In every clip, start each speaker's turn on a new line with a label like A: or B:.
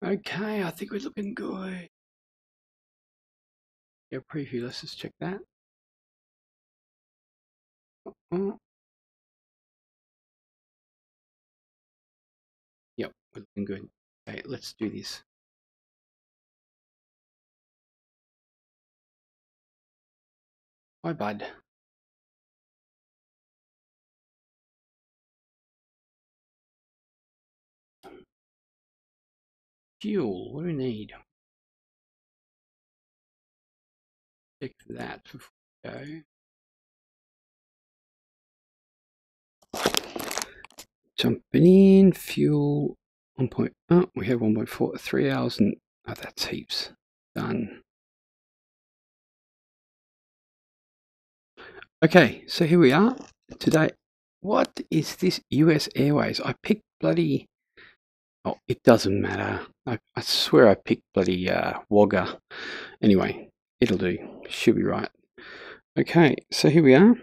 A: Okay, I think we're looking good. Yeah, preview, let's just check that. Oh, yep, we're looking good. Okay, let's do this. Hi, bud. Fuel, what do we need? Check that before we go. Jumping in, fuel 1 point, oh, we have 1.4, 3 hours and, oh, that's heaps. Done. Okay, so here we are today. What is this US Airways? I picked bloody, oh, it doesn't matter. I swear I picked bloody Wagga. Anyway, it'll do. Should be right. Okay, so here we are.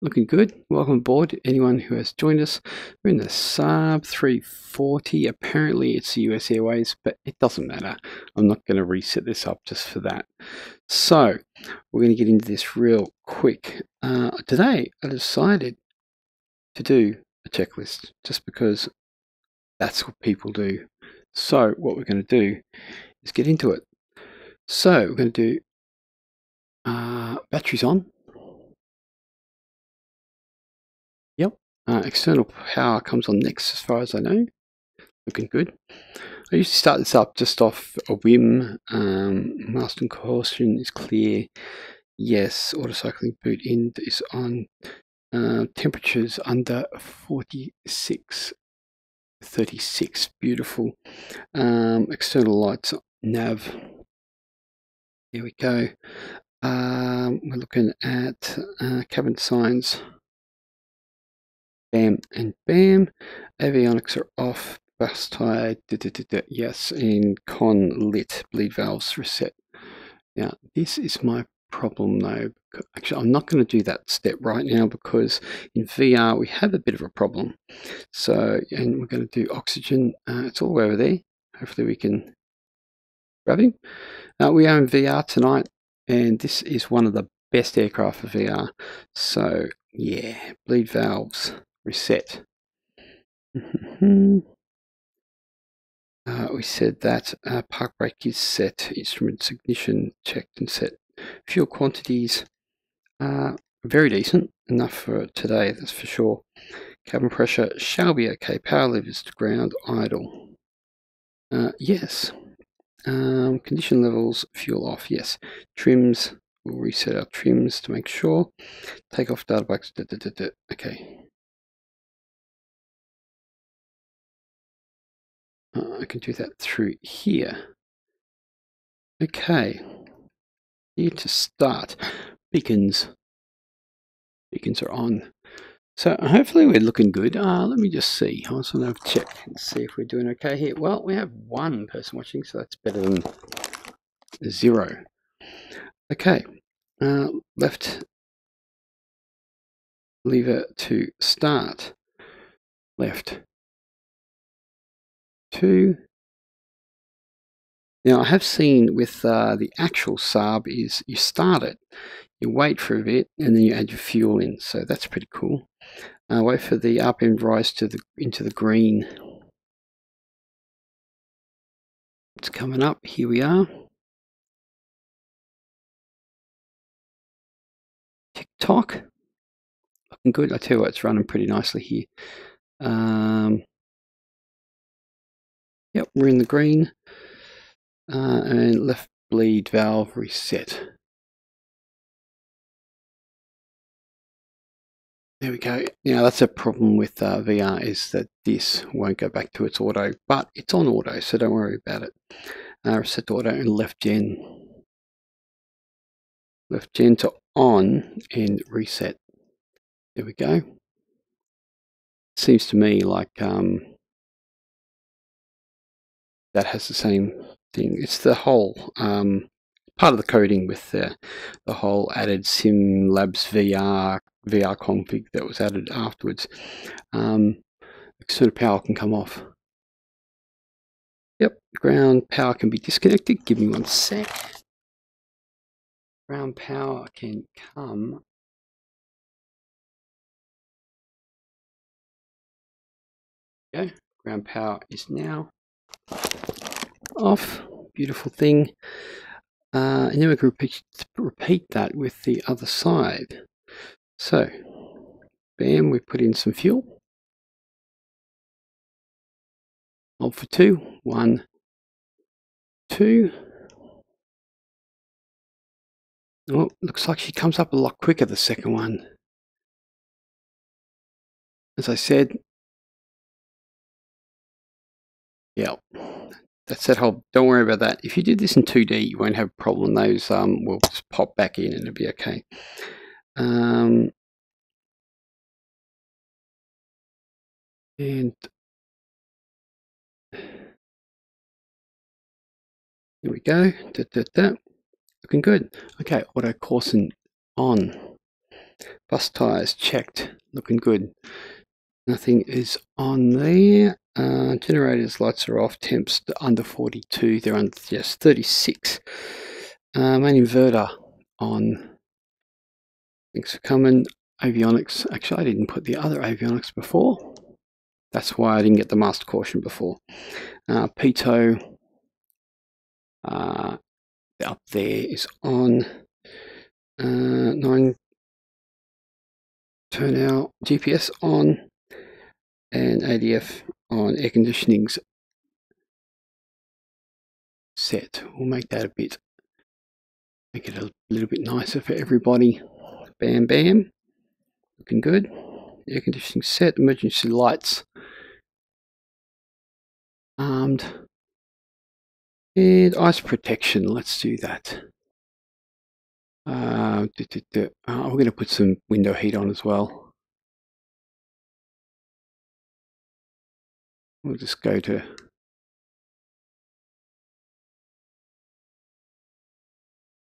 A: Looking good. Welcome aboard, anyone who has joined us. We're in the Saab 340. Apparently it's the US Airways, but it doesn't matter. I'm not going to reset this up just for that. So, we're going to get into this real quick. Today, I decided to do a checklist just because that's what people do. So, what we're going to do is get into it. So, we're going to do batteries on. Yep. External power comes on next as far as I know. Looking good. I usually start this up just off a whim. Master caution is clear. Yes. Auto cycling boot end is on. Temperatures under 46, 36. Beautiful. External lights nav. Here we go. We're looking at cabin signs. Bam and bam. Avionics are off. Bus tire. Yes, and con lit. Bleed valves reset. Now, this is my problem though. Actually, I'm not going to do that step right now because in VR we have a bit of a problem. So, and we're going to do oxygen. It's all over there. Hopefully we can grab him. We are in VR tonight, and this is one of the best aircraft for VR. So, yeah, bleed valves reset. We said that park brake is set, instruments ignition checked and set. Fuel quantities are very decent, enough for today, that's for sure. Cabin pressure shall be okay. Power levers to ground, idle. Yes. Condition levels, fuel off, yes. Trims, we'll reset our trims to make sure. Takeoff data box, okay. I can do that through here. Okay. Here to start. Beacons. Beacons are on. So hopefully we're looking good. Let me just see. I just want to check and see if we're doing okay here. Well, we have one person watching, so that's better than 0. Okay. Left lever to start. Left 2. Now I have seen with the actual Saab is you start it, you wait for a bit, and then you add your fuel in. So that's pretty cool. Wait for the RPM rise to into the green. It's coming up. Here we are. TikTok. Looking good. I tell you what, it's running pretty nicely here. Yep, we're in the green. And left bleed valve reset. There we go. Now that's a problem with VR is that this won't go back to its auto, but it's on auto, so don't worry about it. Reset to auto and left gen. Left gen to on and reset. There we go. Seems to me like that has the same thing. It's the whole part of the coding with the whole added Sim Labs VR config that was added afterwards. External power can come off. Yep, ground power can be disconnected. Give me 1 sec. Ground power can come. Go. Ground power is now off. Beautiful thing. And then we can repeat that with the other side. So, bam, we put in some fuel. Hold for 2. 1, 2. Oh, looks like she comes up a lot quicker, the second one. As I said, yeah, that's that whole, don't worry about that. If you did this in 2D, you won't have a problem. Those will just pop back in and it'll be okay. And here we go. Looking good. Okay, auto caution on. Bus tires checked. Looking good. Nothing is on there. Generators lights are off. Temps under 42. They're under just 36. Main inverter on. Thanks for coming. Avionics. Actually, I didn't put the other avionics before. That's why I didn't get the master caution before. Pitot up there is on. 9 turn out. GPS on. And ADF on. Air conditioning's set. We'll make that a bit, make it a little bit nicer for everybody. Bam, bam. Looking good. Air conditioning set. Emergency lights armed. And ice protection. Let's do that. We're going to put some window heat on as well. We'll just go to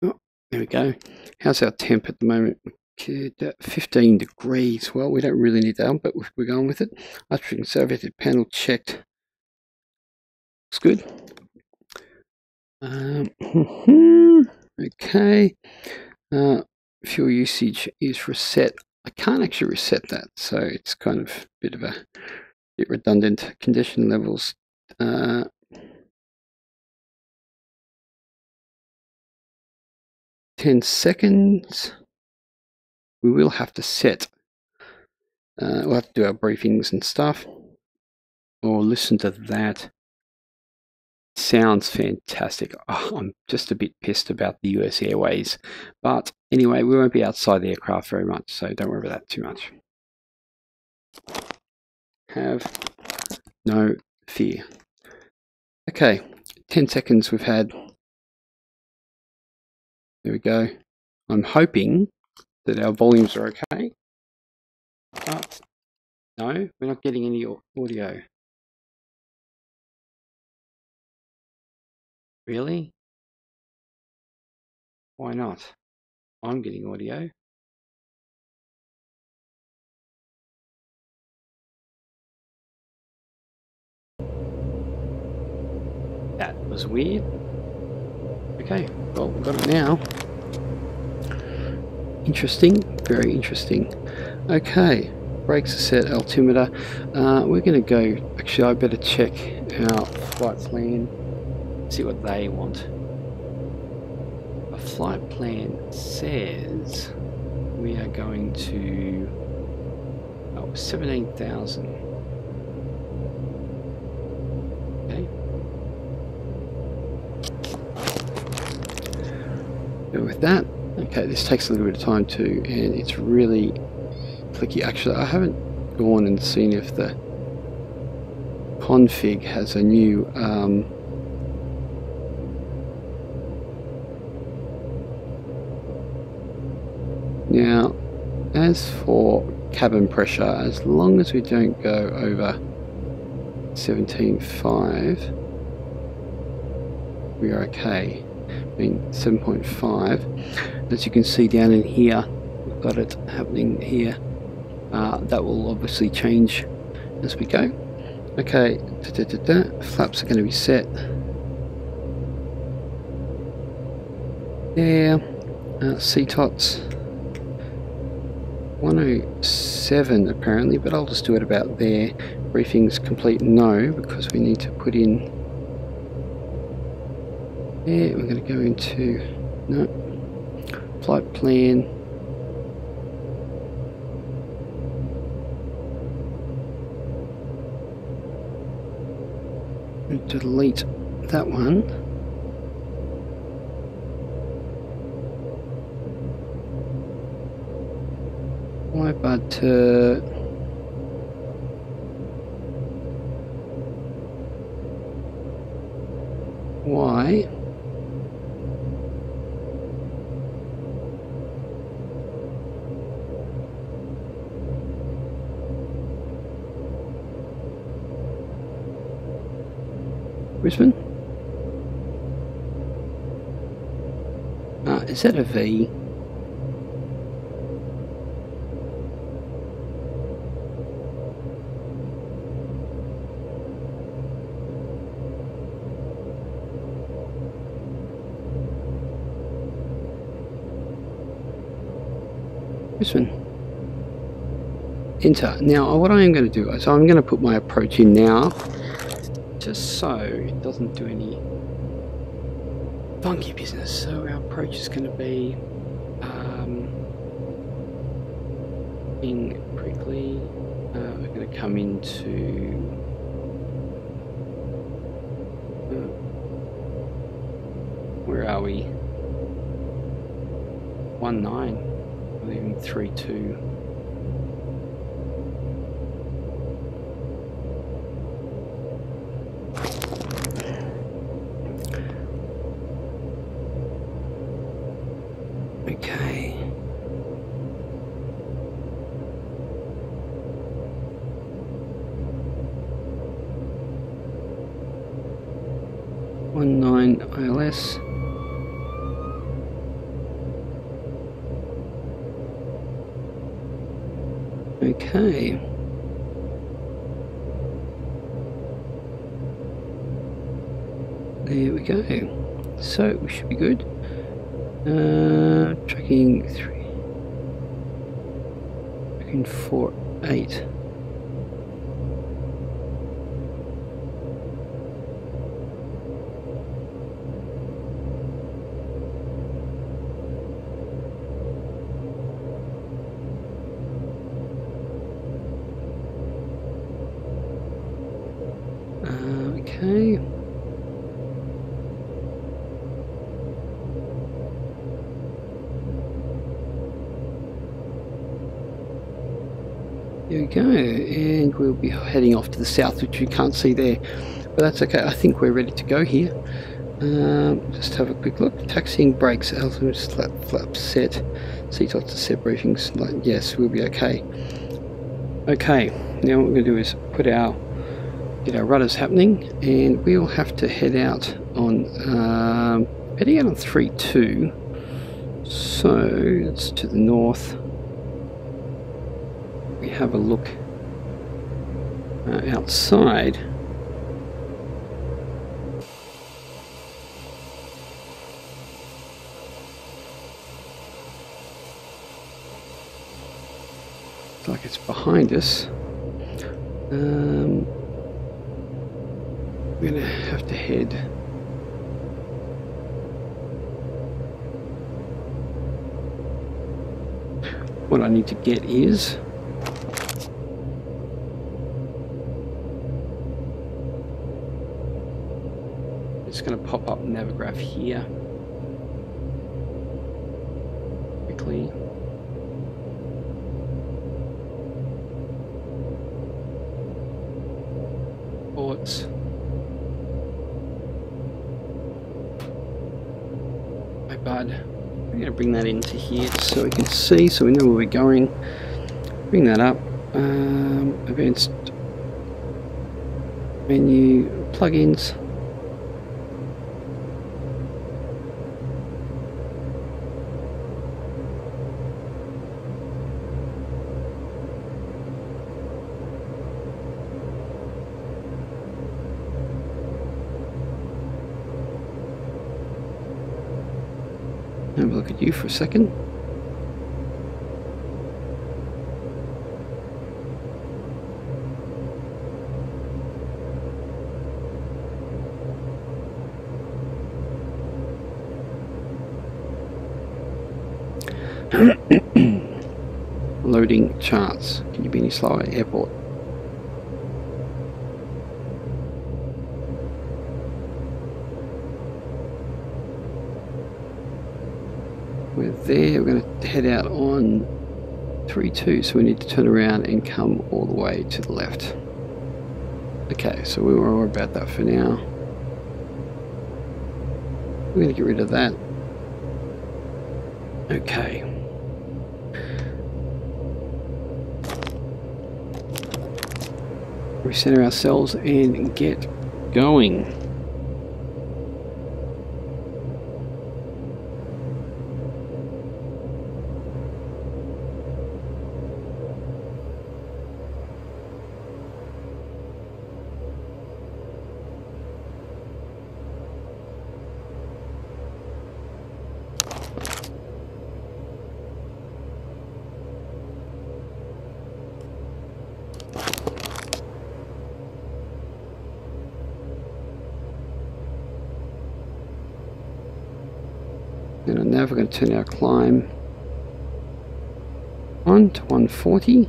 A: there we go. How's our temp at the moment? 15 degrees. Well, we don't really need that, but we're going with it. Electric conservative panel checked. Looks good. Okay. Fuel usage is reset. I can't actually reset that, so it's kind of a bit redundant. Condition levels. 10 seconds. We will have to set. We'll have to do our briefings and stuff. Or listen to that. Sounds fantastic. Oh, I'm just a bit pissed about the US Airways. But anyway, we won't be outside the aircraft very much, so don't worry about that too much. Have no fear. Okay, 10 seconds we've had. There we go. I'm hoping that our volumes are okay. But no, we're not getting any audio. Really? Why not? I'm getting audio. That was weird. Okay, well, we've got it now. Interesting, very interesting. Okay, brakes are set, altimeter. We're going to go, actually I better check our flight plan, see what they want. A flight plan says we are going to 17,000. Okay. Go with that. Okay, this takes a little bit of time too, and it's really clicky. Actually, I haven't gone and seen if the config has a new now, as for cabin pressure, as long as we don't go over 17.5, we are okay. I mean 7.5. As you can see down in here, we've got it happening here. That will obviously change as we go. Okay, flaps are going to be set. there. CTOT's 107 apparently, but I'll just do it about there. Briefings complete, no, because we need to put in there. We're going to go into no flight plan. Delete that one. Why, but why? Brisbane? Is that a V? Brisbane. Enter. Now, what I am going to do is I'm going to put my approach in now, just so it doesn't do any funky business. So our approach is going to be in quickly. We're going to come into where are we? 19, or even 32. Okay. Nine ILS. Okay. There we go. So we should be good. Tracking 48. Okay. There we go, and we'll be heading off to the south, which you can't see there, but that's okay. I think we're ready to go here. Just have a quick look. Taxiing, brakes, altimeter, flaps set, CTOT to set, briefings. Yes, we'll be okay. Okay, now what we're going to do is get our rudders happening, and we'll have to head out on 3-2. So it's to the north. We have a look outside. Looks like it's behind us. We're going to have to head what I need to get is it's going to pop up Navigraph here quickly. Ports. My bud. I'm going to bring that into here so we can see, so we know where we're going. Bring that up. Advanced menu, plugins. Have a look at you for a second. Loading charts. Can you be any slower? Airport. We're there. We're going to head out on 3-2, so we need to turn around and come all the way to the left. Okay, so we won't worry about that for now. We're going to get rid of that. Okay. Recenter ourselves and get going. And now we're going to turn our climb on to 140.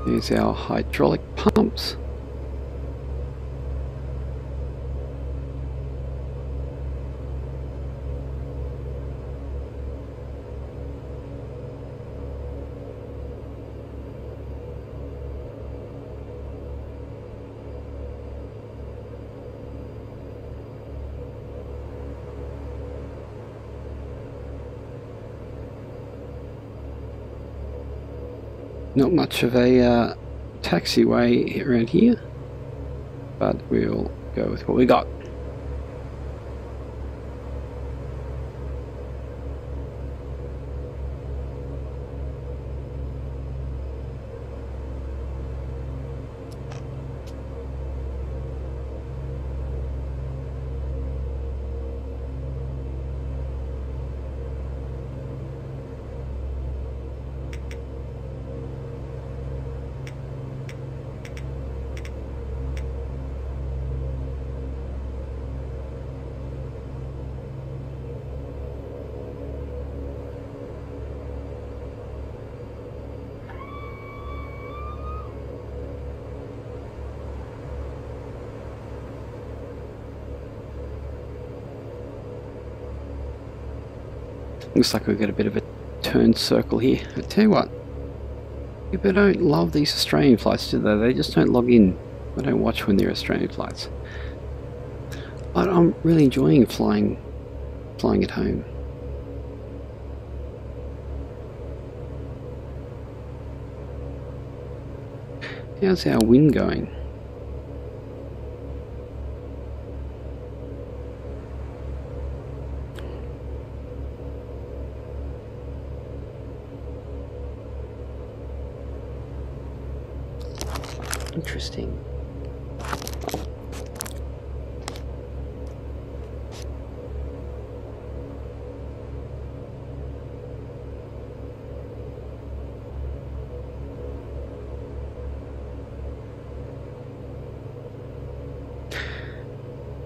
A: There's our hydraulic pumps. Not much of a taxiway around here, but we'll go with what we got. Looks like we've got a bit of a turn circle here. I tell you what, people don't love these Australian flights, do they? They just don't log in. They don't watch when they're Australian flights. But I'm really enjoying flying at home. How's our wind going? Interesting.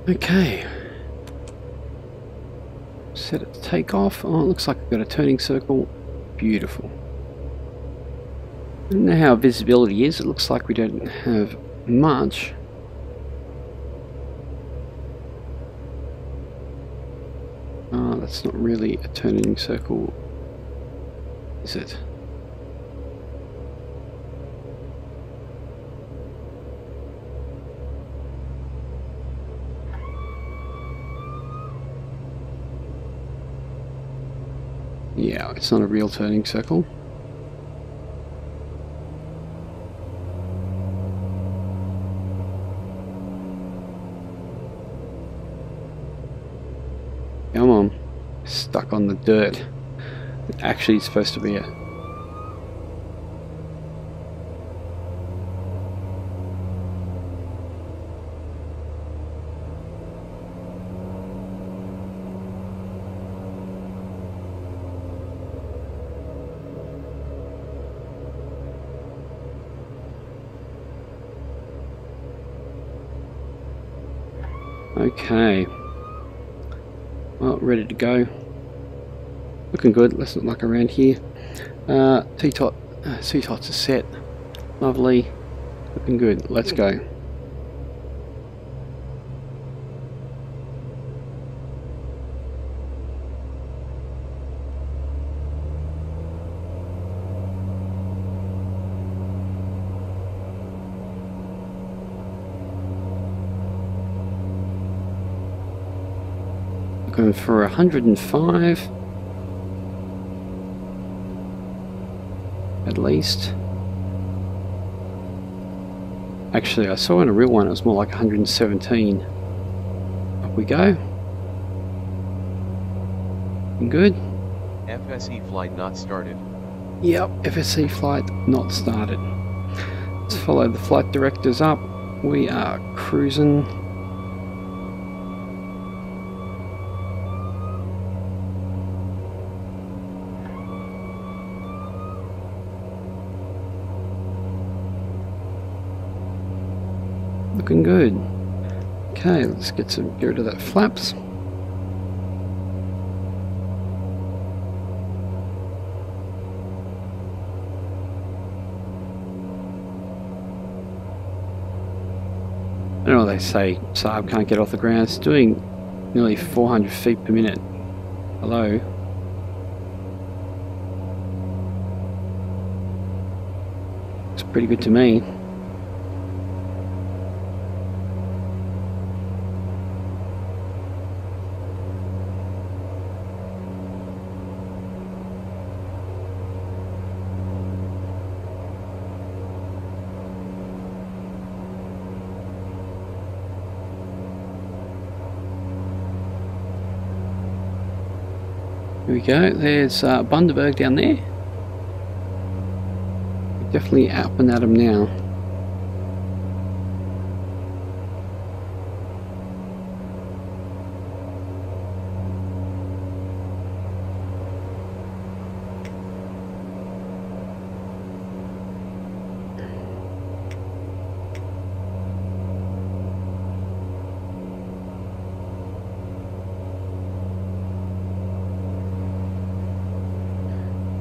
A: Okay. Set it to take off. Oh, it looks like we've got a turning circle. Beautiful. I don't know how visibility is. It looks like we don't have much. Oh, that's not really a turning circle, is it? Yeah, it's not a real turning circle. Come on. Stuck on the dirt. It actually is supposed to be a... Okay. Well, ready to go. Looking good. Let's not muck around here. C-tots are set. Lovely. Looking good. Let's go. Looking for 105. At least. Actually, I saw in a real one it was more like 117. Up we go. Good.
B: FSE flight not started.
A: Yep, FSC flight not started. Let's follow the flight directors up. We are cruising. Looking good. Okay, let's get rid of that flaps. I know they say Saab can't get off the ground. It's doing nearly 400 feet per minute. Hello. It's pretty good to me. Here we go, there's Bundaberg down there. Definitely up and at him now.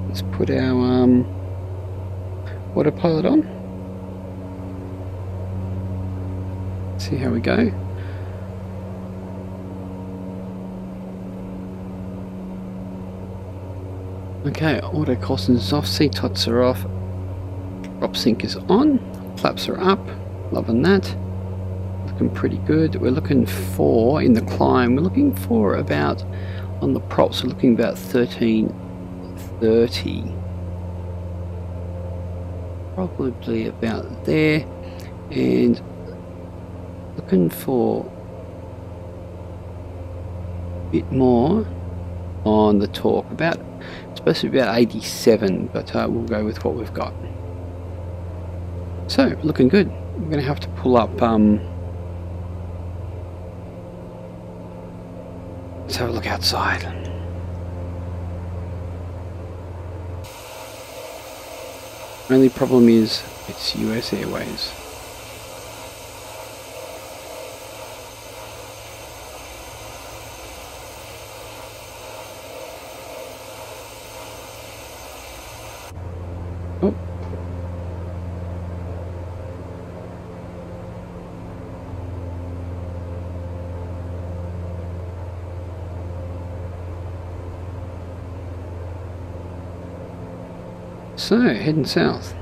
A: Let's put our autopilot on. See how we go. Okay, auto cautions is off, C-tots are off, prop sync is on, flaps are up, loving that. Looking pretty good. We're looking for, in the climb, we're looking for about, on the props, we're looking about 1330. Probably about there, and looking for a bit more on the torque. About, it's supposed to be about 87, but we'll go with what we've got. So, looking good. We're going to have to pull up, let's have a look outside. Only problem is, it's US Airways. Oh. So, heading south.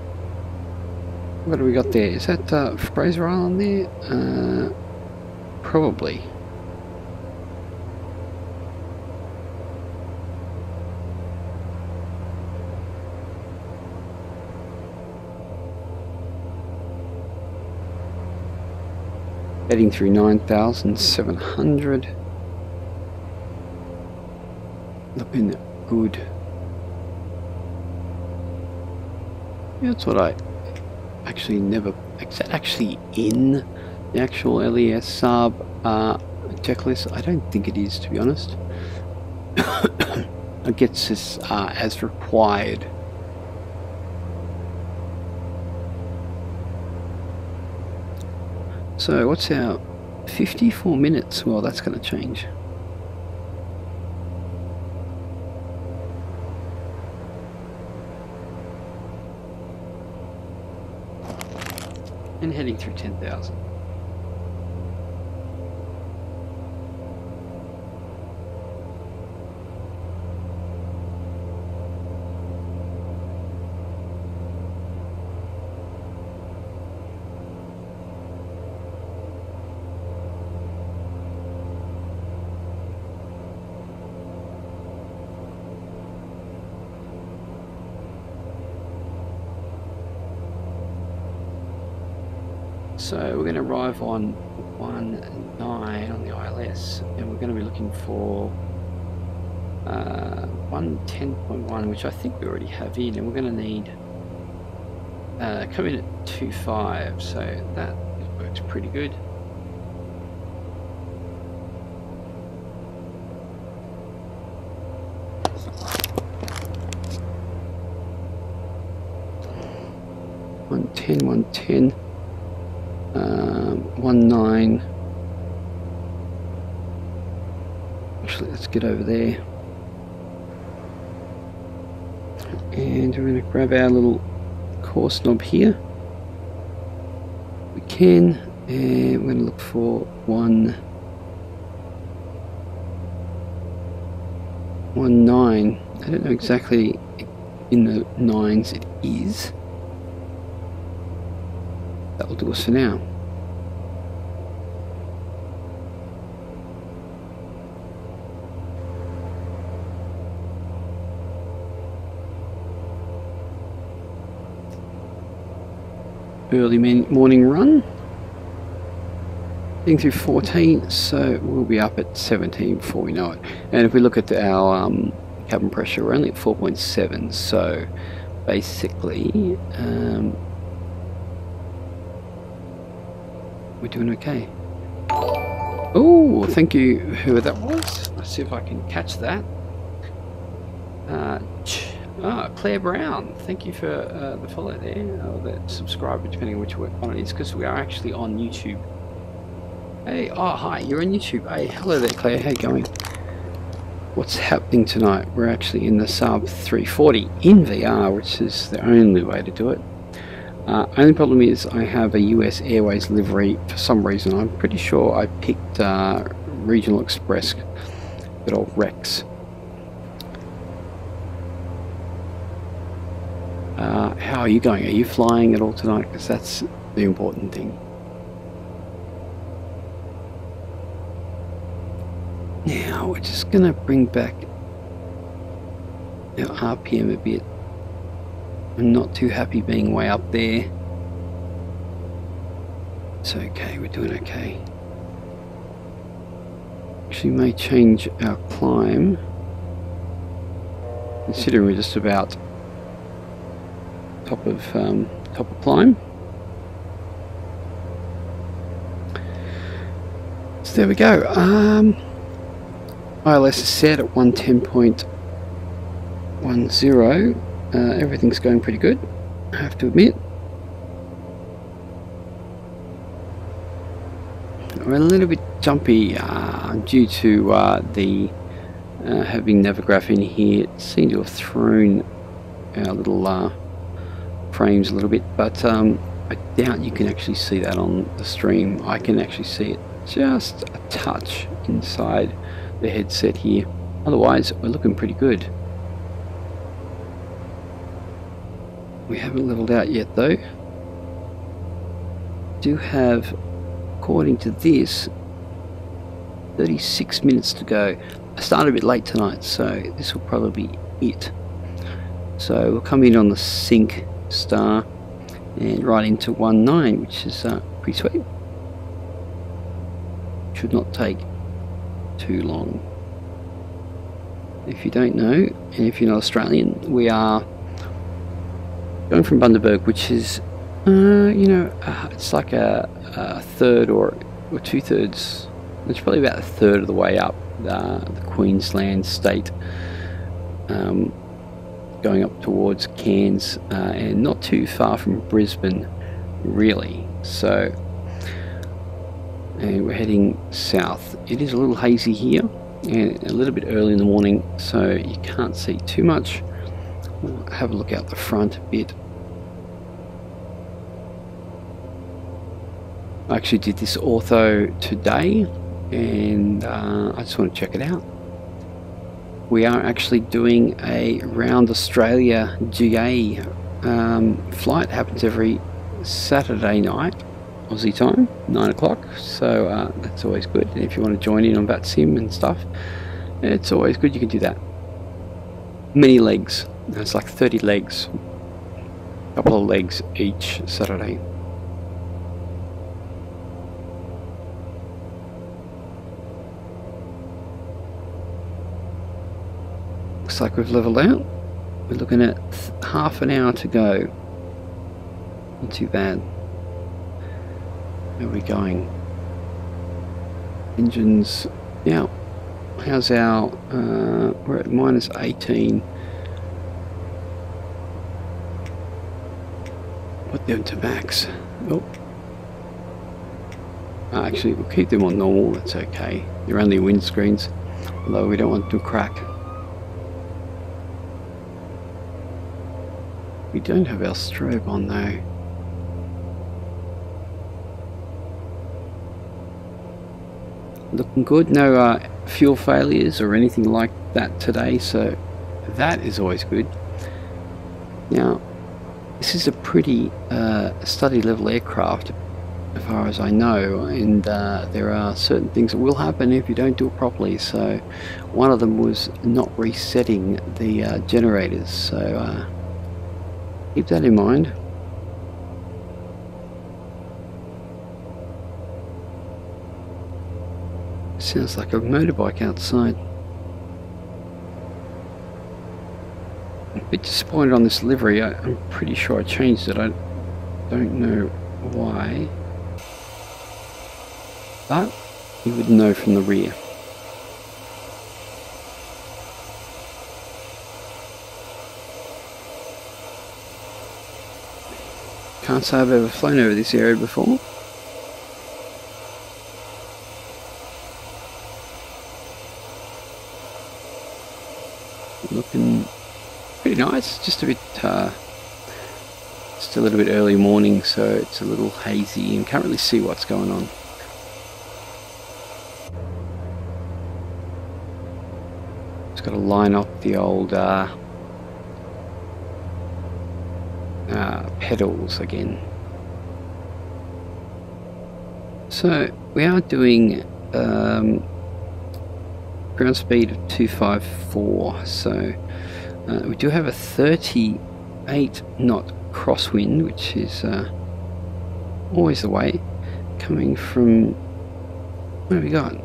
A: What do we got there? Is that Fraser Island there? Probably. Heading through 9,700. Looking good. Yeah, that's what I actually never... Is that actually in the actual LES Saab checklist? I don't think it is, to be honest. It gets this as required. So what's our 54 minutes? Well, that's going to change. And heading through 10,000. So we're going to arrive on 1.9 on the ILS, and we're going to be looking for 110.1, which I think we already have in, and we're going to need come in at 2.5, so that works pretty good. One ten. 1.9. Actually, let's get over there. And we're going to grab our little course knob here. We can, and we're going to look for 1.9. I don't know exactly in the nines it is. That will do us for now. Early morning run. Getting through 14, so we'll be up at 17 before we know it. And if we look at our cabin pressure, we're only at 4.7, so basically we're doing okay. Oh, thank you, whoever that was. Let's see if I can catch that. Claire Brown, thank you for the follow there, or the subscriber, depending on which one it is, because we are actually on YouTube. Hey, oh hi, you're on YouTube. Hey, hello there, Claire. How you going? What's happening tonight? We're actually in the Saab 340 in VR, which is the only way to do it. Only problem is I have a US Airways livery for some reason. I'm pretty sure I picked Regional Express, good old Rex. How are you going? Are you flying at all tonight? Because that's the important thing. Now we're just going to bring back our RPM a bit. I'm not too happy being way up there. It's okay, we're doing okay. Actually may change our climb, considering we're just about top of climb. So there we go. ILS is set at 110.10. Everything's going pretty good, I have to admit. We're a little bit jumpy due to the having Navigraph in here. It seemed to have thrown our little frames a little bit, but I doubt you can actually see that on the stream. I can actually see it just a touch inside the headset here. Otherwise, we're looking pretty good. We haven't leveled out yet though. Do have, according to this, 36 minutes to go. I started a bit late tonight, so this will probably be it. So we'll come in on the sync star and right into 1.9, which is pretty sweet. should not take too long. If you don't know, and if you're not Australian, we are going from Bundaberg, which is, it's like a third or 2/3. It's probably about a third of the way up the Queensland state, going up towards Cairns, and not too far from Brisbane, really. So, and we're heading south. It is a little hazy here, and a little bit early in the morning, so you can't see too much. We'll have a look out the front a bit. I actually did this ortho today, and I just want to check it out. We are actually doing a round Australia GA flight. Happens every Saturday night, Aussie time, 9 o'clock. So that's always good. And if you want to join in on VATSIM and stuff, it's always good. You can do that. Many legs. It's like 30 legs. A couple of legs each Saturday. Looks like we've leveled out. We're looking at half an hour to go. Not too bad. Where are we going? Engines. Yeah. How's our... we're at minus 18. Put them to max. Oh. Actually, we'll keep them on normal. That's okay. They're only windscreens. Although we don't want them to crack. We don't have our strobe on though. Looking good. No fuel failures or anything like that today, so that is always good. Now, this is a pretty study level aircraft as far as I know, and there are certain things that will happen if you don't do it properly. So one of them was not resetting the generators, so keep that in mind. Sounds like a motorbike outside. I'm a bit disappointed on this livery. I'm pretty sure I changed it. I don't know why. But you would know from the rear. Can't say I've ever flown over this area before. Looking pretty nice. Just a bit, just a little bit early morning, so it's a little hazy and can't really see what's going on. Just got to line up the old pedals again. So we are doing ground speed of 254, so we do have a 38 knot crosswind, which is always the way, coming from, what have we got?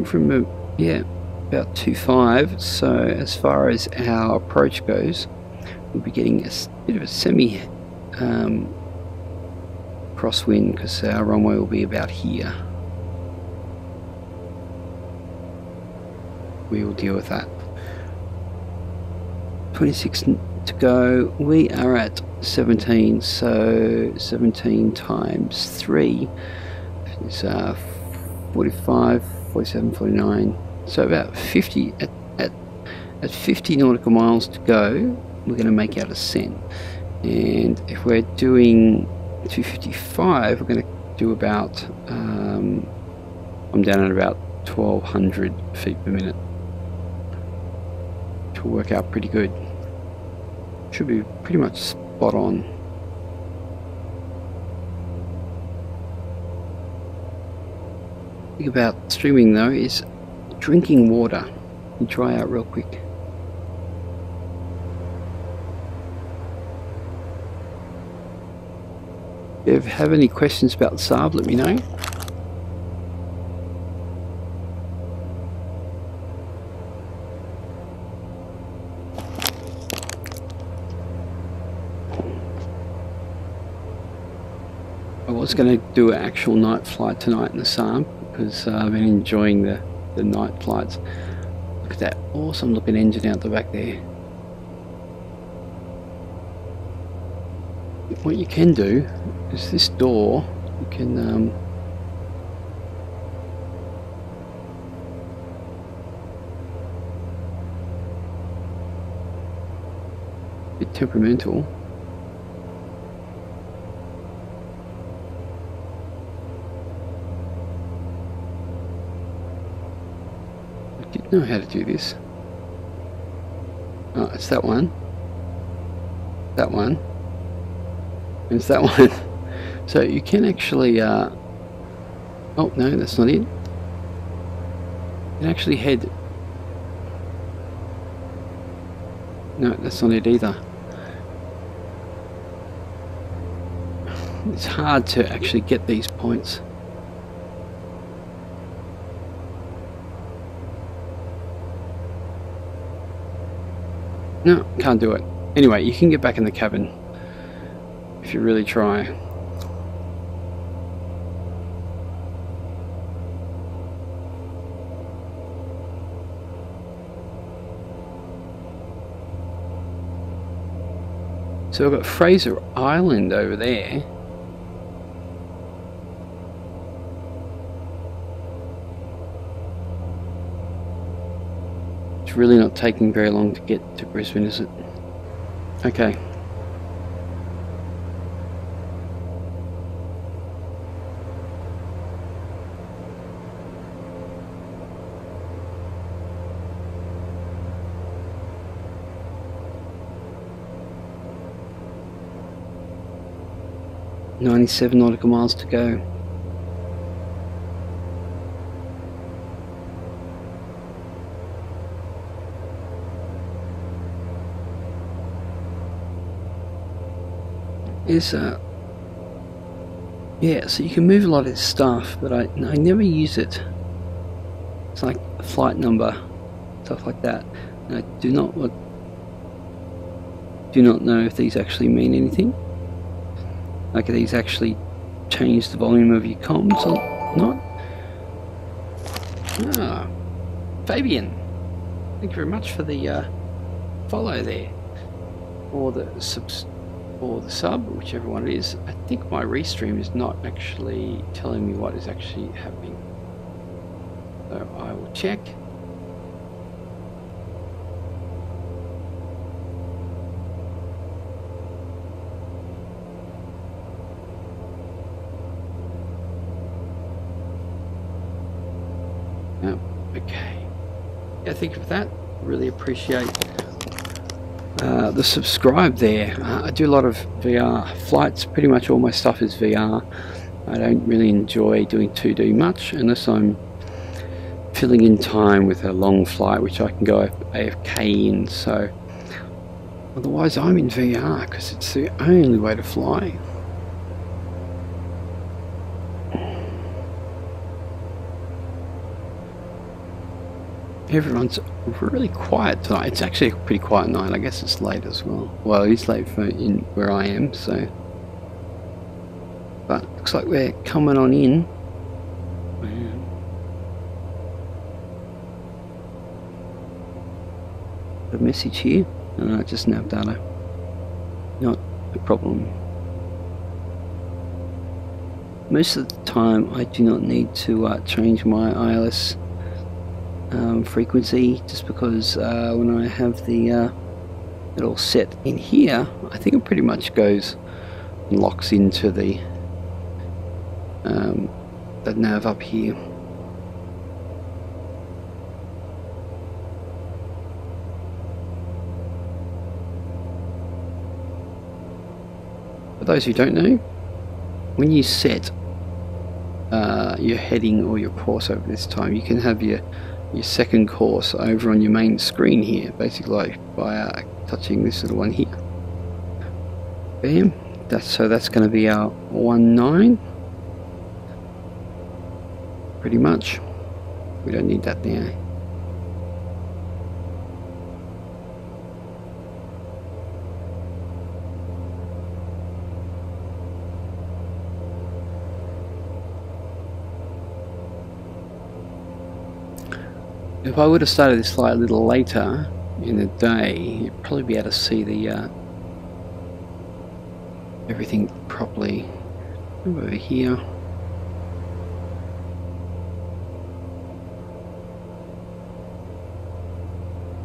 A: From yeah, about 2.5. So as far as our approach goes, we'll be getting a bit of a semi crosswind, because our runway will be about here. We will deal with that. 26 to go. We are at 17, so 17 times 3 is 45, 47, 49. So about 50. At 50 nautical miles to go, we're going to make our descent. And if we're doing 255, we're going to do about, I'm down at about 1200 feet per minute. Which will work out pretty good. Should be pretty much spot on. The thing about streaming though is drinking water. You dry out real quick. If you have any questions about the Saab, let me know. was going to do an actual night flight tonight in the Saab because I've been enjoying the night flights. Look at that awesome looking engine out the back there. What you can do is this door, you can a bit temperamental. I didn't know how to do this. Oh, it's that one. That one. And it's that one. So you can actually oh no, that's not it. You can actually head. No, that's not it either. It's hard to actually get these points. No, can't do it. Anyway, you can get back in the cabin if you really try. So we've got Fraser Island over there. It's really not taking very long to get to Brisbane, is it? Okay. .97 nautical miles to go. Is yeah, so you can move a lot of this stuff, but I never use it. It's like a flight number, stuff like that. And I do not know if these actually mean anything. Like, are these actually change the volume of your comms or not? Ah, Fabian, thank you very much for the follow there, or the sub, whichever one it is. I think my restream is not actually telling me what is actually happening, so I will check. Okay. Yeah, thank you for that. Really appreciate the subscribe there. I do a lot of VR flights. Pretty much all my stuff is VR. I don't really enjoy doing 2D much unless I'm filling in time with a long flight, which I can go AFK in. So otherwise I'm in VR because it's the only way to fly. Everyone's really quiet tonight. It's actually a pretty quiet night. I guess it's late as well. Well, it is late for in where I am, so. But looks like we're coming on in. A message here. Just nav data. Not a problem. Most of the time, I do not need to change my ILS frequency, just because when I have the it all set in here, I think it pretty much goes and locks into the nav up here. For those who don't know, when you set your heading or your course over this time, you can have your second course over on your main screen here, basically like by touching this little one here. Bam. That's going to be our 19. Pretty much. We don't need that now. If I would have started this flight a little later in the day, you'd probably be able to see the everything properly. Over here.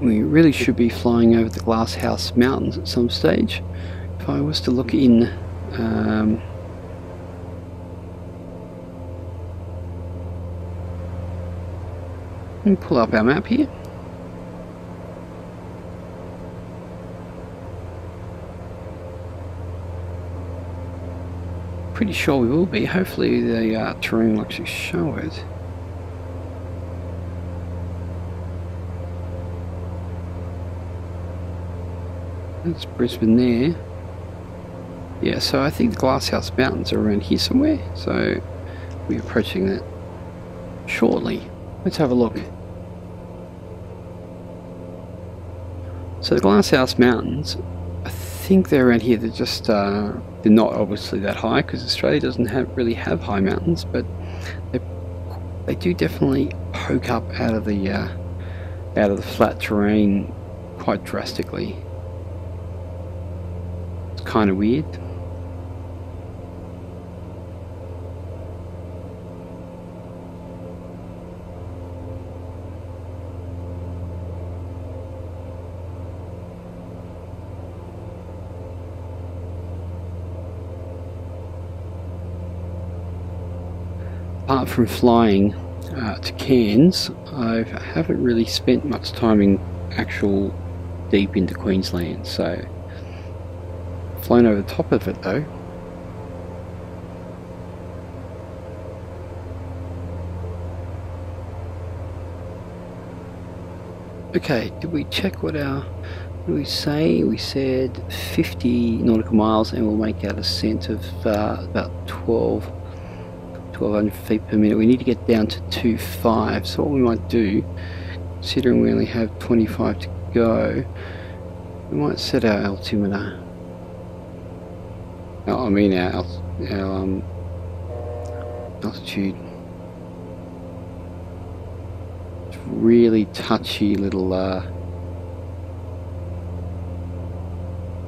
A: We really should be flying over the Glasshouse Mountains at some stage. If I was to look in and pull up our map here. Pretty sure we will be. Hopefully the terrain will actually show it. That's Brisbane there. Yeah, so I think the Glasshouse Mountains are around here somewhere. So we're approaching that shortly. Let's have a look. So the Glasshouse Mountains, I think they're around here. They're just they're not obviously that high because Australia doesn't really have high mountains, but they do definitely poke up out of the flat terrain quite drastically. It's kind of weird. Apart from flying to Cairns, I haven't really spent much time in actual deep into Queensland, so flown over the top of it though. Okay, did we check what our, what did we say? We said 50 nautical miles and we'll make our descent of about 1200 feet per minute. We need to get down to 2.5, so what we might do, considering we only have 25 to go, we might set our altimeter. I mean our altitude. It's really touchy little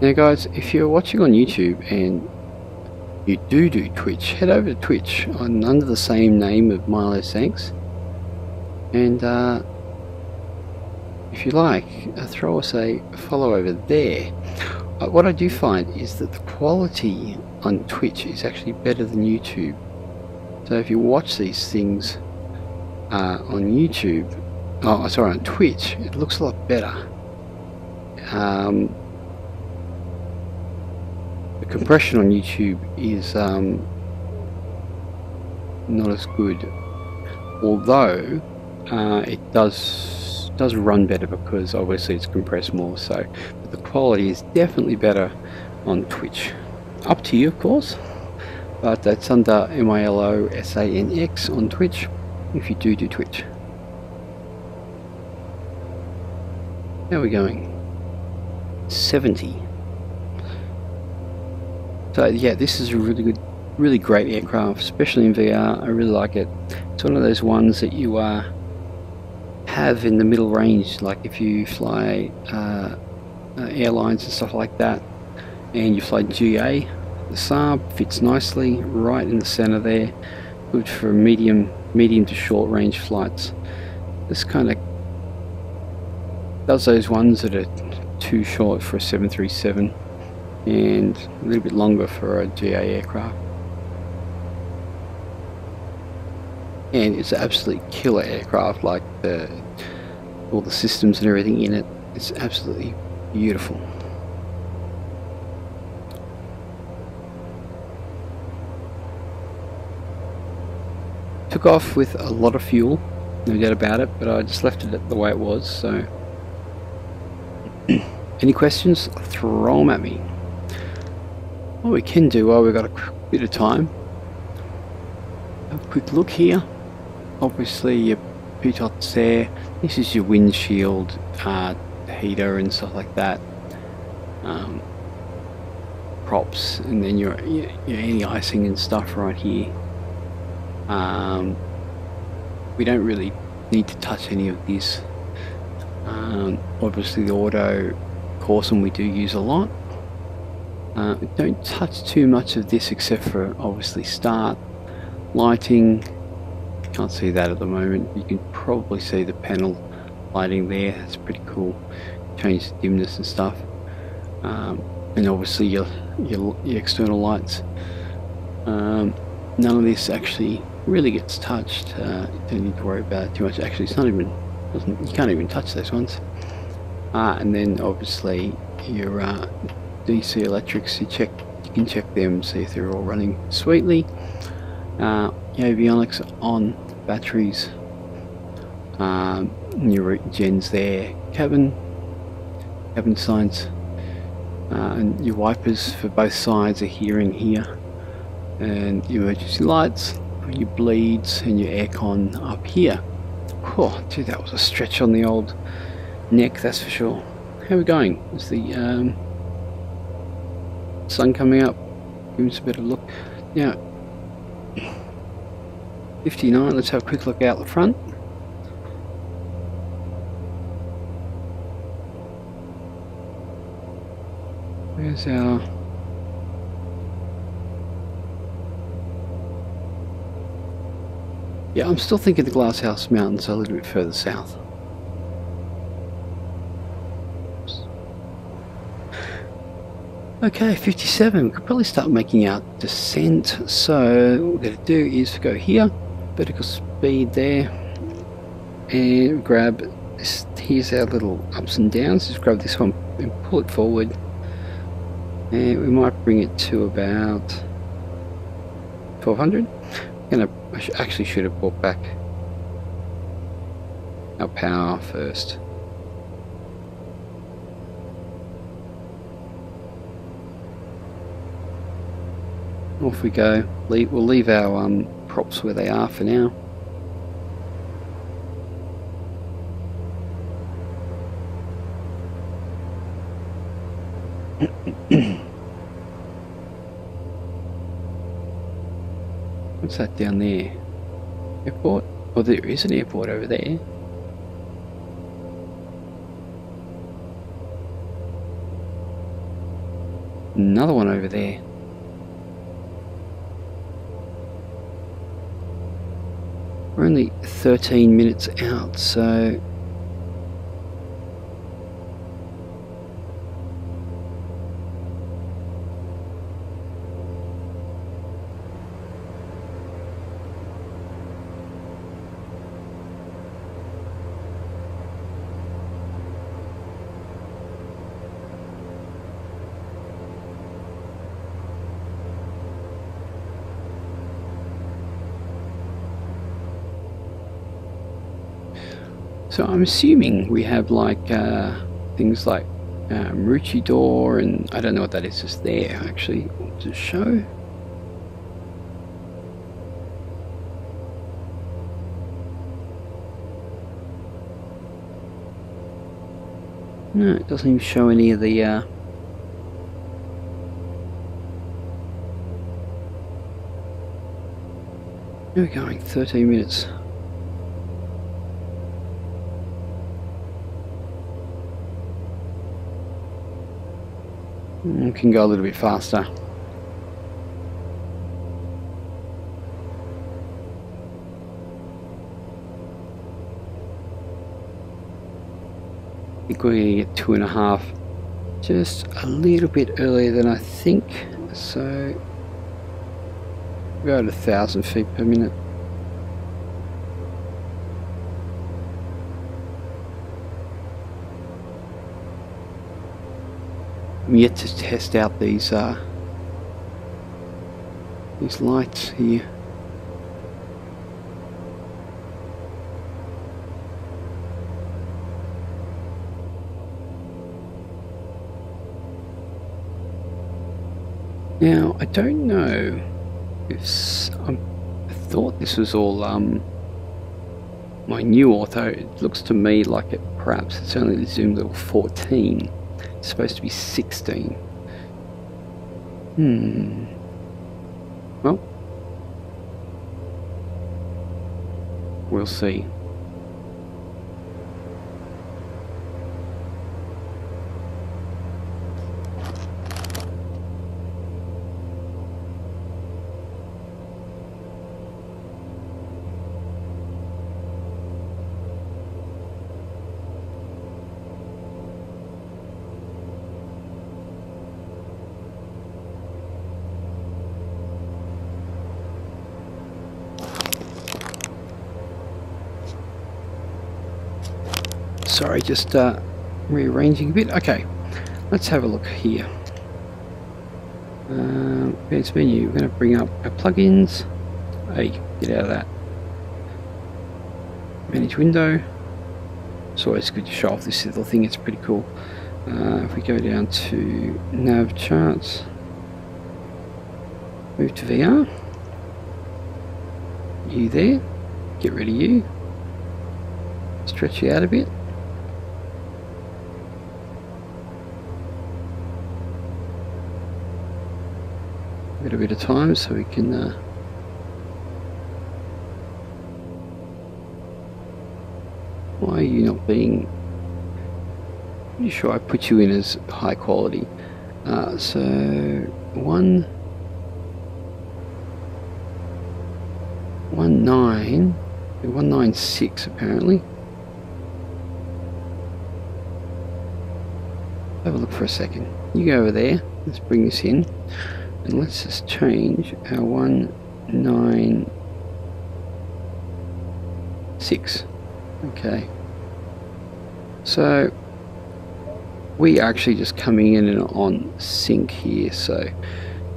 A: Now guys, if you're watching on YouTube and you do Twitch, head over to Twitch under the same name of Milo Thanks, and if you like, throw us a follow over there. What I do find is that the quality on Twitch is actually better than YouTube. So if you watch these things on YouTube, oh sorry, on Twitch, it looks a lot better. The compression on YouTube is not as good, although it does run better because obviously it's compressed more. So but the quality is definitely better on Twitch. Up to you, of course, but that's under MILOSANX on Twitch if you do Twitch. How are we going? 70. So yeah, this is a really good, really great aircraft, especially in VR. I really like it. It's one of those ones that you have in the middle range, like if you fly airlines and stuff like that, and you fly GA, the Saab fits nicely right in the center there. Good for medium to short range flights. This kind of does those ones that are too short for a 737 and a little bit longer for a GA aircraft. And it's an absolutely killer aircraft, like all the systems and everything in it. It's absolutely beautiful. Took off with a lot of fuel, no doubt about it, but I just left it the way it was. So any questions, throw them at me. What we can do while we've got a bit of time, have a quick look here. Obviously your pitot there. This is your windshield heater and stuff like that. Props, and then your anti-icing and stuff right here. We don't really need to touch any of this. Obviously the auto caution we do use a lot. Don't touch too much of this except for obviously start, lighting. Can't see that at the moment. You can probably see the panel lighting there. That's pretty cool. Change the dimness and stuff. And obviously your external lights. None of this actually really gets touched. You don't need to worry about it too much. Actually, it's not even. You can't even touch those ones. And then obviously your DC electrics. You can check them, see if they're all running sweetly. Avionics on, batteries. Your gens there. Cabin signs. And your wipers for both sides are here and here. And your emergency lights, your bleeds, and your aircon up here. Oh, dude, that was a stretch on the old neck, that's for sure. How are we going? Is the sun coming up? Give us a better look. Now, 59, let's have a quick look out the front. Where's our... Yeah, I'm still thinking the Glasshouse Mountains are a little bit further south. Okay, 57. We could probably start making our descent. So what we're going to do is go here, vertical speed there, and grab this. Here's our little ups and downs. Just grab this one and pull it forward, and we might bring it to about 1200. I actually should have brought back our power first. Off we go. We'll leave our props where they are for now. What's that down there? Airport? Oh, there is an airport over there. Another one over there. We're only 13 minutes out, so... So I'm assuming we have like things like Maroochydore, and I don't know what that is just there actually to show. No, it doesn't even show any of the where are we going? 13 minutes. We can go a little bit faster. I think we're going to get 2.5, just a little bit earlier than I think. So we're at 1,000 feet per minute. I'm yet to test out these lights here. Now I don't know if I thought this was all my new auto. It looks to me like it perhaps it's only zoom level 14. It's supposed to be 16. Well, we'll see. Sorry, just rearranging a bit. Okay, let's have a look here. Advanced menu, we're going to bring up our plugins. Hey, get out of that. Manage window. It's always good to show off this little thing, it's pretty cool. If we go down to nav charts, move to VR, you there, get rid of you, stretch you out a bit. Got a bit of time so we can why are you not being, pretty sure I put you in as high quality. So 196 apparently. Have a look for a second. You go over there, let's bring this in. And let's just change our 196. Okay. So we are actually just coming in and on sync here. So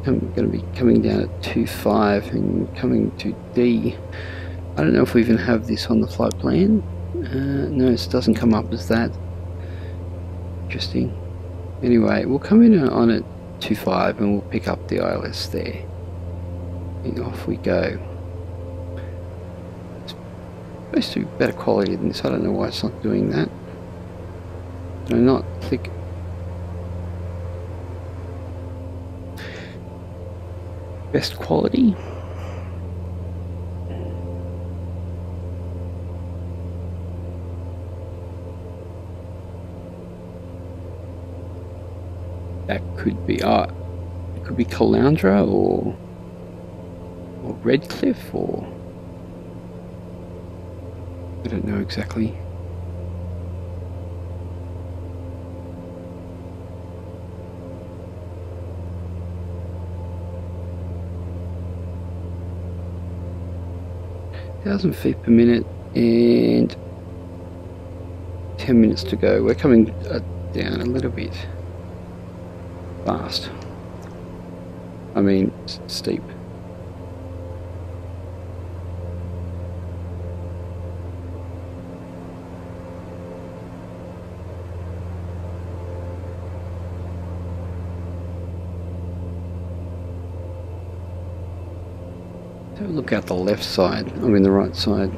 A: I'm going to be coming down at 2.5 and coming to D. I don't know if we even have this on the flight plan. No, it doesn't come up as that. Interesting. Anyway, we'll come in on at 2.5 and we'll pick up the ILS there. And off we go. It's supposed to be better quality than this. I don't know why it's not doing that. Do I not click best quality? That could be it could be Caloundra or Redcliffe, or I don't know exactly. Thousand feet per minute and 10 minutes to go. We're coming down a little bit fast. I mean, steep. Have a look out the left side, I mean the right side.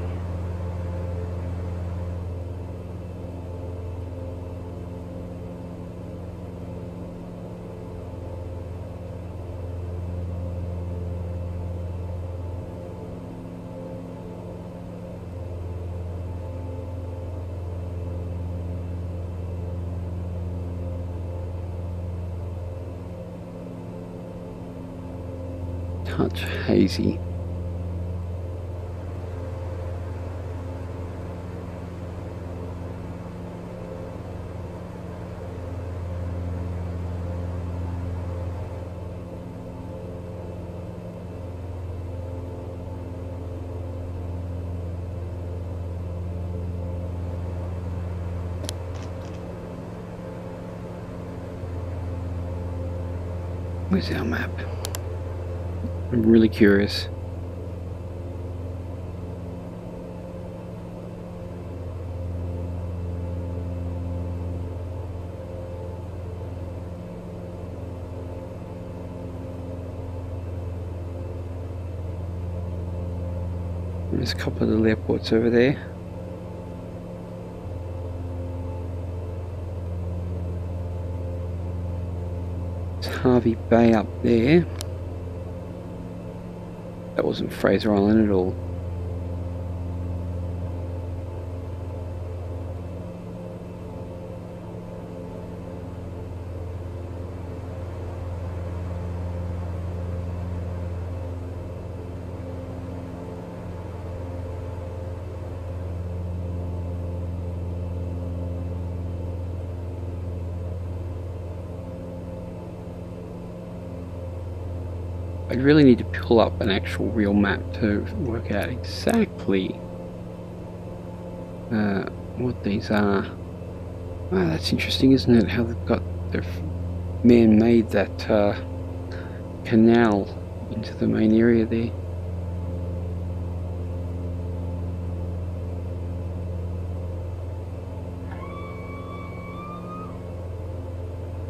A: Touch hazy. Where's our map? I'm really curious. There's a couple of little airports over there. There's Harvey Bay up there. That wasn't Fraser Island at all. I really need to pull up an actual real map to work out exactly what these are. Wow, that's interesting, isn't it? How they've man-made that canal into the main area there.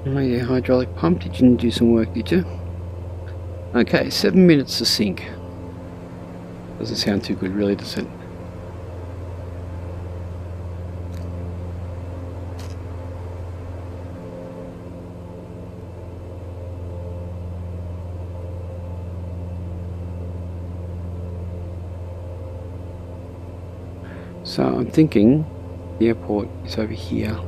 A: Oh yeah, hydraulic pump. Did you do some work, did you? Okay, 7 minutes to sink. Doesn't sound too good, really, does it? So I'm thinking the airport is over here.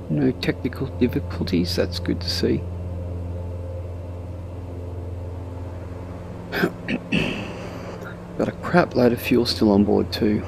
A: No technical difficulties, that's good to see. Got a crap load of fuel still on board too.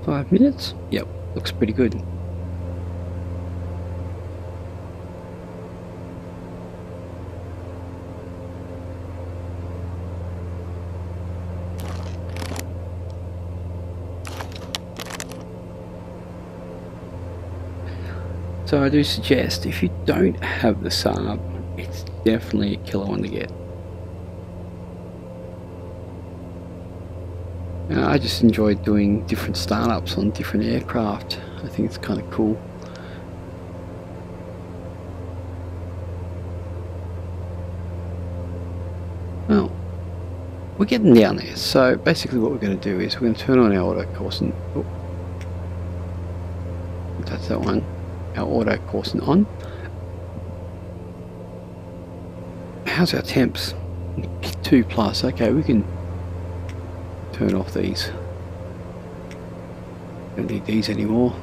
A: Five minutes? Yep, looks pretty good. So I do suggest, if you don't have the Saab, it's definitely a killer one to get. I just enjoy doing different startups on different aircraft. I think it's kind of cool. Well, we're getting down there. So basically what we're going to do is we're going to turn on our auto caution. Oh, that's that one. Our auto caution on. How's our temps? 2+. Okay, we can turn off these. Don't need these anymore.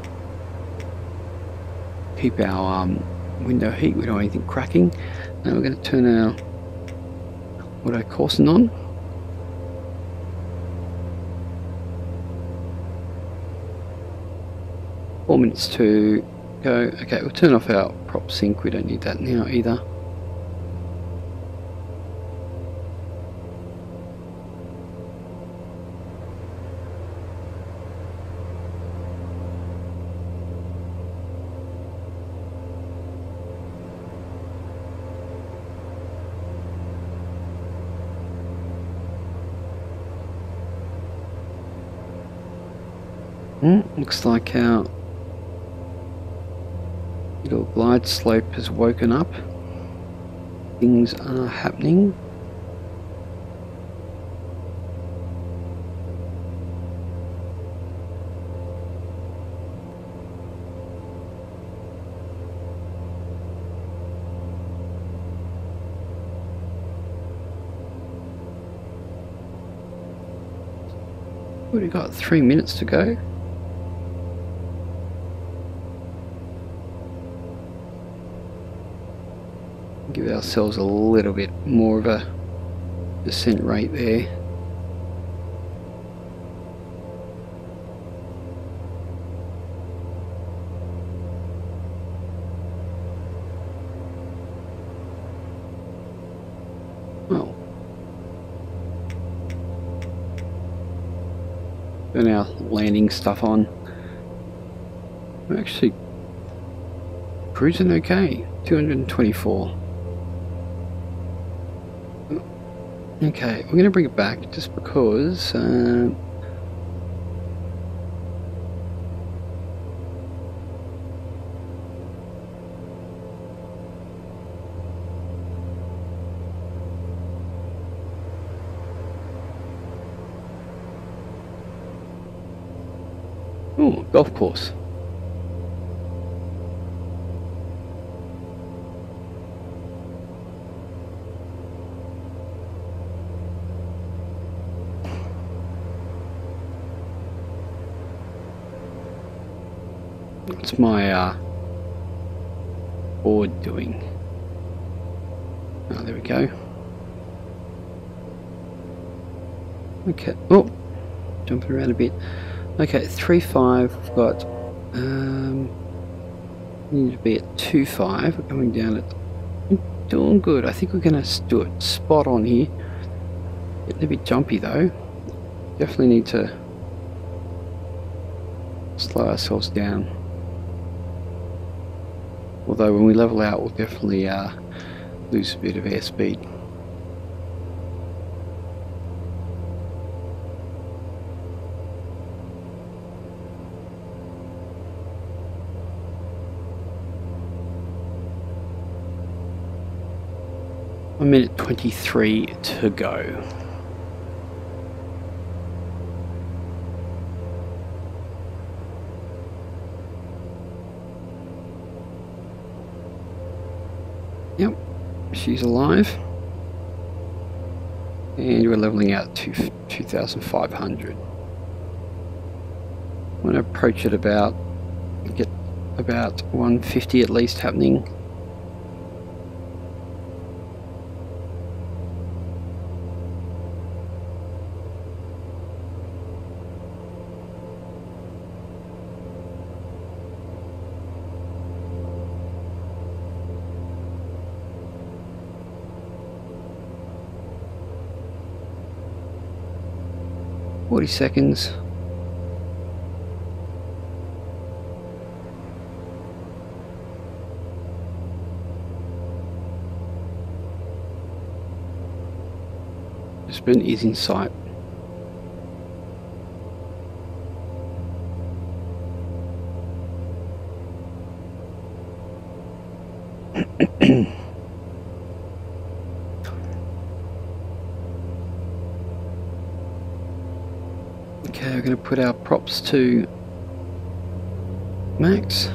A: Keep our window heat. We don't want anything cracking. Now we're going to turn our auto caution on. Four minutes to go. Okay, we'll turn off our prop sync. We don't need that now either. Looks like our little glide slope has woken up. Things are happening. We've got 3 minutes to go. Give ourselves a little bit more of a descent rate there. Well, turn our landing stuff on. We're actually cruising okay. 224. Okay, we're going to bring it back just because Oh, golf course. What's my board doing? Oh, there we go. Okay. Oh, jumping around a bit. Okay, 3.5. We've got. Need to be at 2.5. We're coming down at. Doing good. I think we're going to do it spot on here. Getting a bit jumpy though. Definitely need to slow ourselves down. Although when we level out, we'll definitely lose a bit of airspeed. A minute 23 to go. Yep, she's alive. And we're leveling out to 2,500. I'm going to approach it about, get about 150 at least happening. Forty seconds. Brisbane is in sight. Okay, we're going to put our props to max.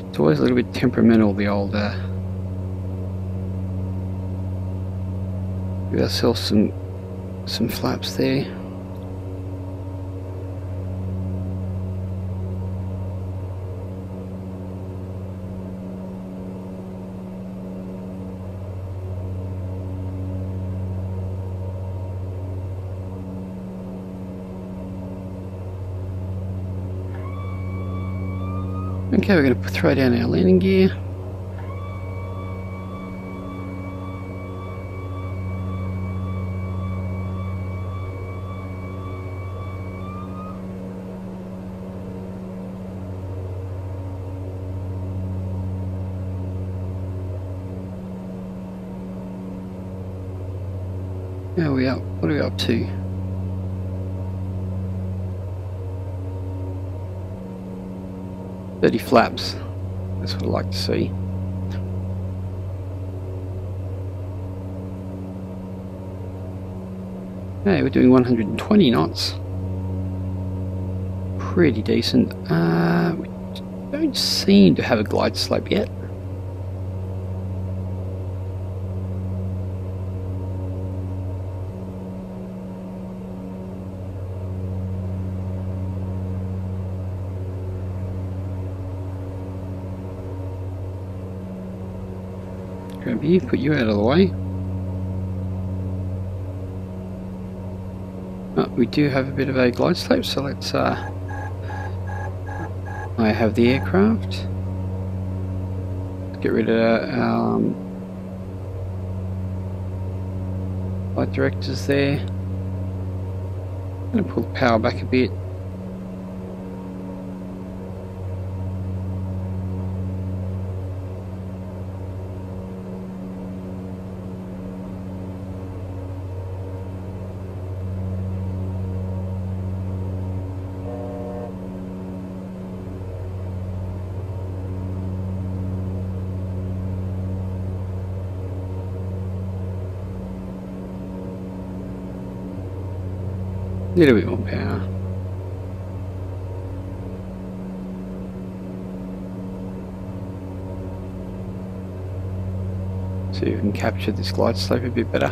A: It's always a little bit temperamental, the old give ourselves some flaps there. Okay, we're going to throw down our landing gear. How are we up? What are we up to? "30 flaps." That's what I like to see. Okay, we're doing 120 knots. Pretty decent. We don't seem to have a glide slope yet. Grab you, put you out of the way. Oh, we do have a bit of a glide slope, so let's I have the aircraft. Let's get rid of flight directors there. I'm going to pull the power back a bit. Little bit more power. See if we can capture this glide slope a bit better.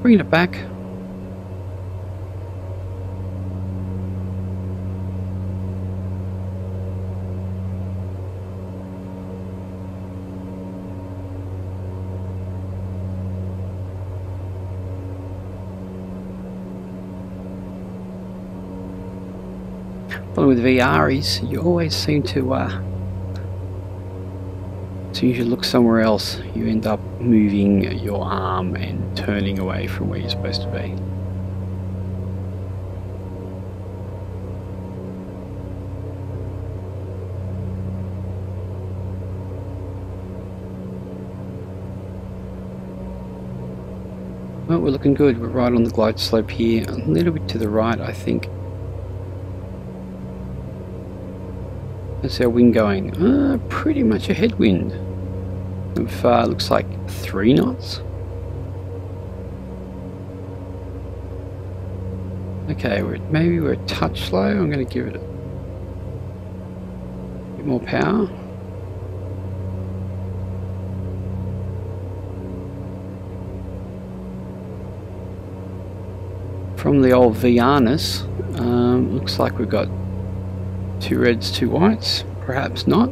A: Bring it back. Problem with VR is you always seem to as soon as you look somewhere else, you end up moving your arm and turning away from where you're supposed to be. Well, we're looking good. We're right on the glide slope here, a little bit to the right, I think. How's our wind going? Pretty much a headwind of looks like 3 knots. Okay, maybe we're a touch slow. I'm going to give it a bit more power. From the old VRness, looks like we've got 2 reds, 2 whites, perhaps not.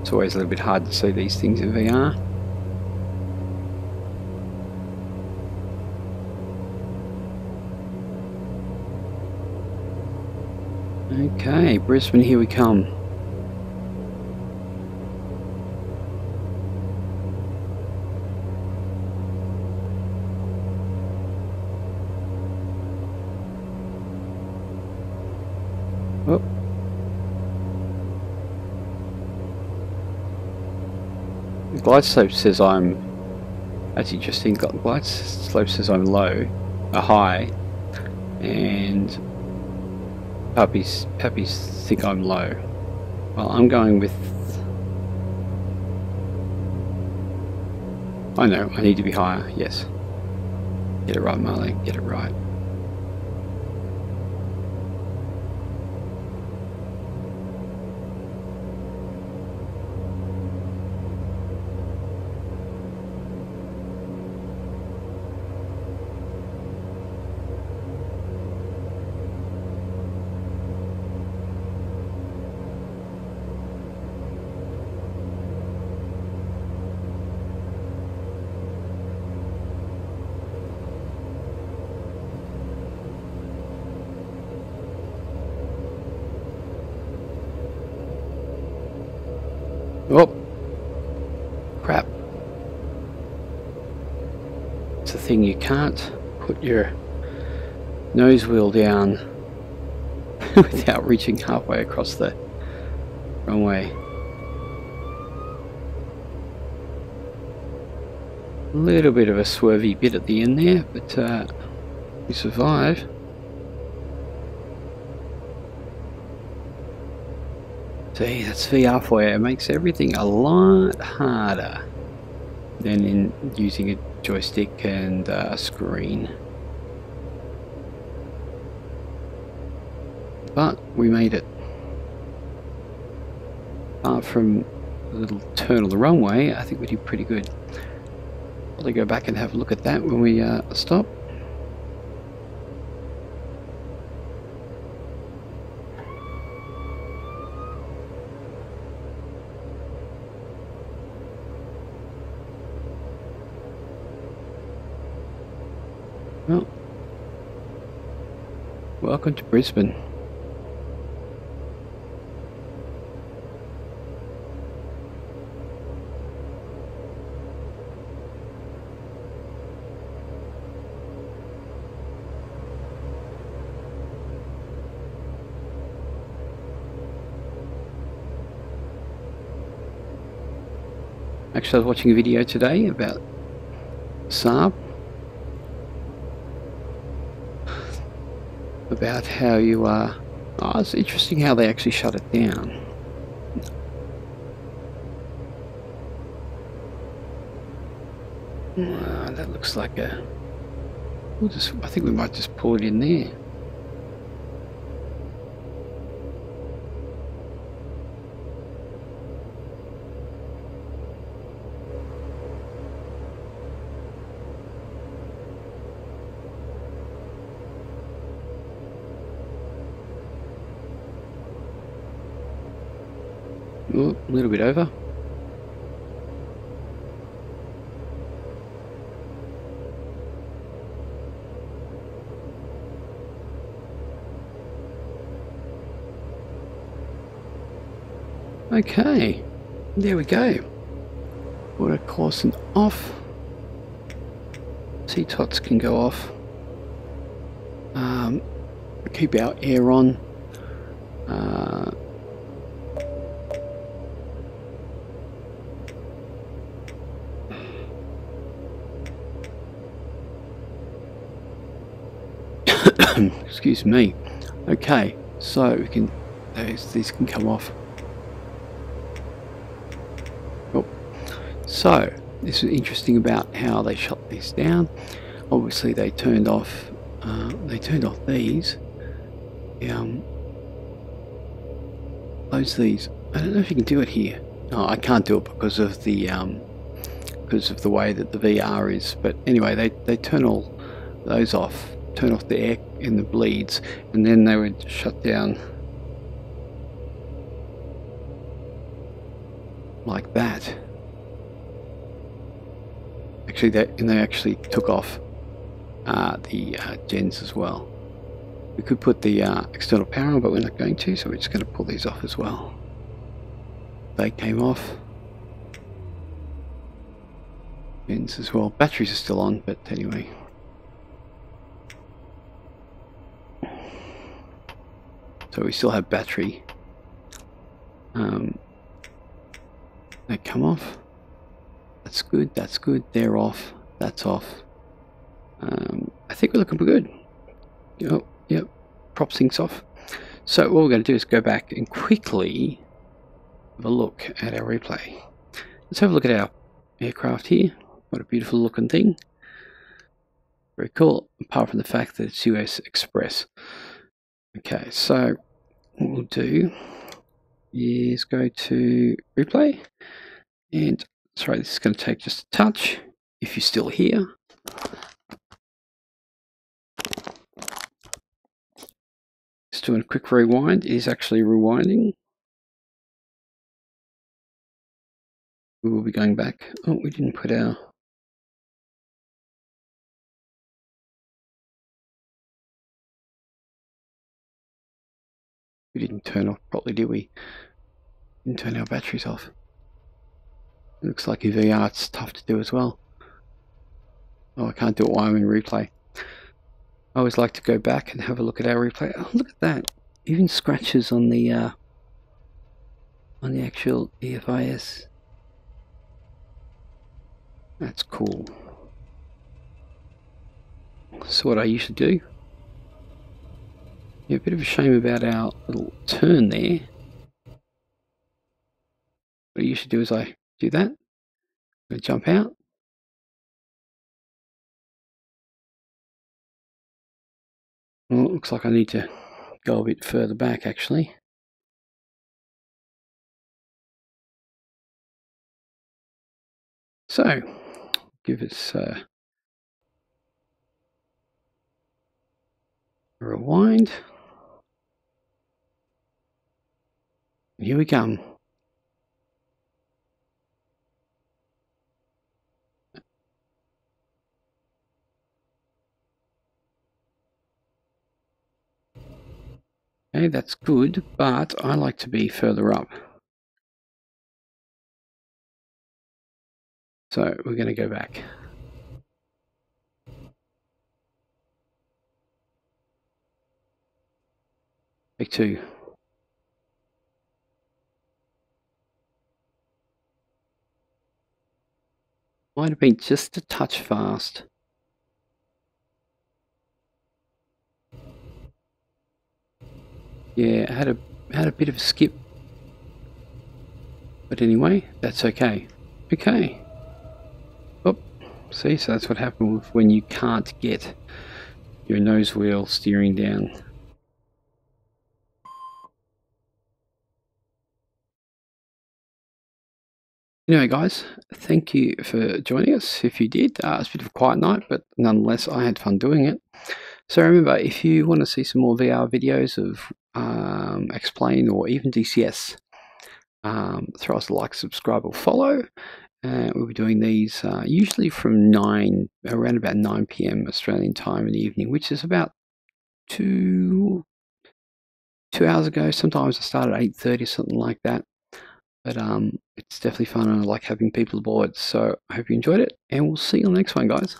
A: It's always a little bit hard to see these things in VR. Okay, Brisbane, here we come. Oh. The glide slope says I'm actually just think the glide slope says I'm low, high, and puppies think I'm low. Well, I'm going with. I know I need to be higher. Yes, get it right, Marley. Get it right. Oh, crap. It's the thing, you can't put your nose wheel down without reaching halfway across the runway. A little bit of a swervy bit at the end there, but we survive. See, that's VR for you. It makes everything a lot harder than in using a joystick and a screen. But we made it. Apart from a little turn of the runway, I think we did pretty good. Probably go back and have a look at that when we stop. Well, welcome to Brisbane. Actually, I was watching a video today about Saab, about how you are. Oh, it's interesting how they actually shut it down. That looks like a I think we might just pull it in there. Oh, a little bit over. Okay, there we go. Water caution off. Tots can go off. Keep our air on. Excuse me. Okay, so we can these can come off. Oh. So this is interesting about how they shut these down. Obviously they turned off these. Close these. I don't know if you can do it here. No, I can't do it because of the way that the VR is. But anyway, they turn all those off. Turn off the air in the bleeds, and then they would shut down like that. Actually, they actually took off the gens as well. We could put the external power on, but we're not going to, so we're just going to pull these off as well. They came off. Gens as well. Batteries are still on, but anyway. So we still have battery. They come off. That's good. That's good. They're off. That's off. I think we're looking good. Oh, yep. Prop sync's off. So what we're going to do is go back and quickly have a look at our replay. Let's have a look at our aircraft here. What a beautiful looking thing. Very cool. Apart from the fact that it's US Express. Okay, so what we'll do is go to replay, and sorry, this is going to take just a touch if you're still here. Just doing a quick rewind. It is actually rewinding. We will be going back. Oh, we didn't put our... We didn't turn off properly, did we? Didn't turn our batteries off. It looks like in VR it's tough to do as well. Oh, I can't do it while I'm in replay. I always like to go back and have a look at our replay. Oh, look at that! Even scratches on the actual EFIS. That's cool. So what I usually do. Yeah, a bit of a shame about our little turn there. What I usually do is I do that. I jump out. Well, it looks like I need to go a bit further back actually. So, give us a rewind. Here we come. Okay, that's good, but I like to be further up. So we're going to go back. Take two. Might have been just a touch fast. Yeah, I had a bit of a skip. But anyway, that's okay. Okay. Oh, See, so that's what happens when you can't get your nose wheel steering down. Anyway, guys, thank you for joining us. If you did, it's a bit of a quiet night, but nonetheless, I had fun doing it. So remember, if you want to see some more VR videos of Explain or even DCS, throw us a like, subscribe, or follow. We'll be doing these usually from around about 9 p.m. Australian time in the evening, which is about 2 hours ago. Sometimes I start at 8:30, something like that. But it's definitely fun, and I like having people aboard. So I hope you enjoyed it, and we'll see you on the next one, guys.